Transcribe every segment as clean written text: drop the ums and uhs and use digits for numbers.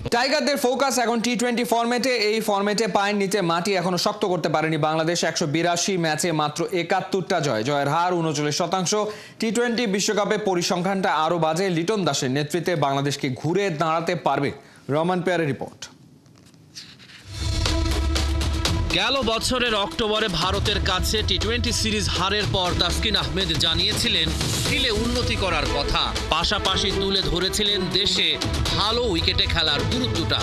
টাইগারদের ফোকাস এখন টি-20 ফরম্যাটে। এই ফরম্যাটে পায়ের নিচে মাটি এখনো শক্ত করতে পারেনি বাংলাদেশ। 182 ম্যাচে মাত্র 71টা জয়, জয়ের হার 39%। টি-20 বিশ্বকাপে পরিসংখ্যানটা আরও বাজে। লিটন দাসের নেতৃত্বে বাংলাদেশকে ঘুরে দাঁড়াতে পারবে? রহমান পেয়ারের রিপোর্ট। গেল বছরের অক্টোবরে ভারতের কাছে টি-20 সিরিজ হারের পর তাসকিন আহমেদ জানিয়েছিলেন খেলে উন্নতি করার কথা, পাশাপাশি তুলে ধরেছিলেন দেশে ভালো উইকেটে খেলার গুরুত্বটা।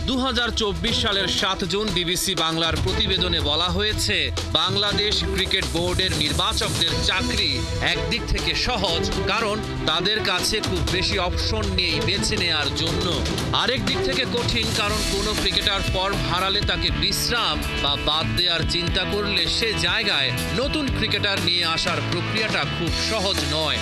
2024 সালের 7 জুন বিবিসি বাংলার প্রতিবেদনে বলা হয়েছে, বাংলাদেশ ক্রিকেট বোর্ডের নির্বাচকদের চাকরি একদিক থেকে সহজ, কারণ তাদের কাছে খুব বেশি অপশন নেই বেছে নেওয়ার জন্য। আরেক দিক থেকে কঠিন, কারণ কোনো ক্রিকেটার ফর্ম হারালে তাকে বিশ্রাম বা বাদ দেওয়ার চিন্তা করলে সে জায়গায় নতুন ক্রিকেটার নিয়ে আসার প্রক্রিয়াটা খুব সহজ নয়।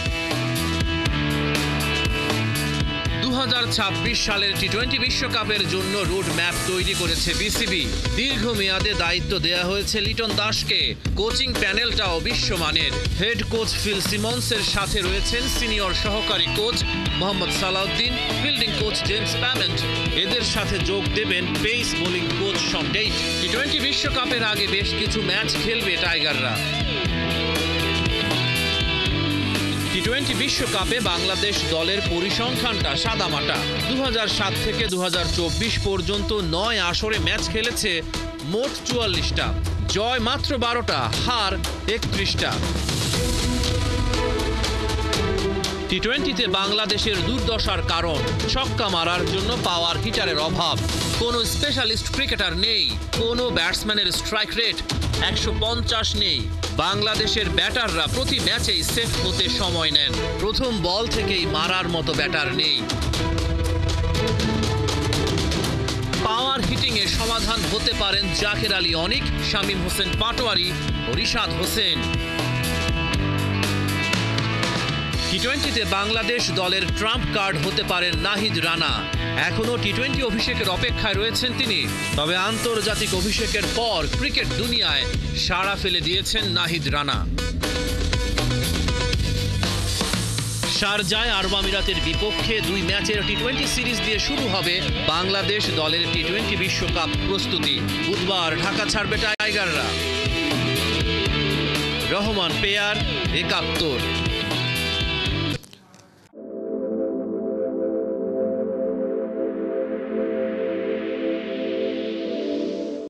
2026 সালের টি-20 বিশ্বকাপের জন্য রুট ম্যাপ তৈরি করেছে বিসিবি। দীর্ঘমেয়াদে দায়িত্ব দেয়া হয়েছে লিটন দাসকে। কোচিং প্যানেলটাও বিশ্বমানের। হেড কোচ ফিল সিমন্সের সাথে রয়েছেন সিনিয়র সহকারী coach Mohammad Salahuddin, fielding coach James Pamment. এদের সাথে যোগ দেবেন pace bowling coach Shaun Tait. টি-20 বিশ্বকাপের আগে বেশ কিছু ম্যাচ খেলবে টাইগাররা। টি-20 বিশ্বকাপে বাংলাদেশ দলের পরিসংখ্যানটা সাদামাটা। 2007 থেকে 2024 পর্যন্ত 9 আসরে ম্যাচ খেলেছে মোট 44টা, জয় মাত্র 12টা, হার 31টা। টি-20তে বাংলাদেশের দুর্দশার কারণ ছক্কা মারার জন্য পাওয়ার হিটারের অভাব। কোনো স্পেশালিস্ট ক্রিকেটার নেই, কোনো ব্যাটসম্যানের স্ট্রাইক রেট 150 নেই। বাংলাদেশের ব্যাটাররা প্রতি ম্যাচেই সেট হতে সময় নেন, প্রথম বল থেকেই মারার মতো ব্যাটার নেই। পাওয়ার হিটিংয়ে সমাধান হতে পারেন জাকের আলী অনিক, শামীম হোসেন পাটোয়ারি ও রিশাদ হোসেন। টি-20তে বাংলাদেশ দলের ট্রাম্প কার্ড হতে পারেন নাহিদ রানা। এখনও টি-20 অভিষেকের অপেক্ষায় রয়েছেন তিনি, তবে আন্তর্জাতিক অভিষেকের পর ক্রিকেট দুনিয়ায় সাড়া ফেলে দিয়েছেন নাহিদ রানা। শারজায় আরব আমিরাতের বিপক্ষে 2 ম্যাচের টি-20 সিরিজ দিয়ে শুরু হবে বাংলাদেশ দলের টি-20 বিশ্বকাপ প্রস্তুতি। বুধবার ঢাকা ছাড়বে টাইগাররা। রহমান পেয়ার, 71।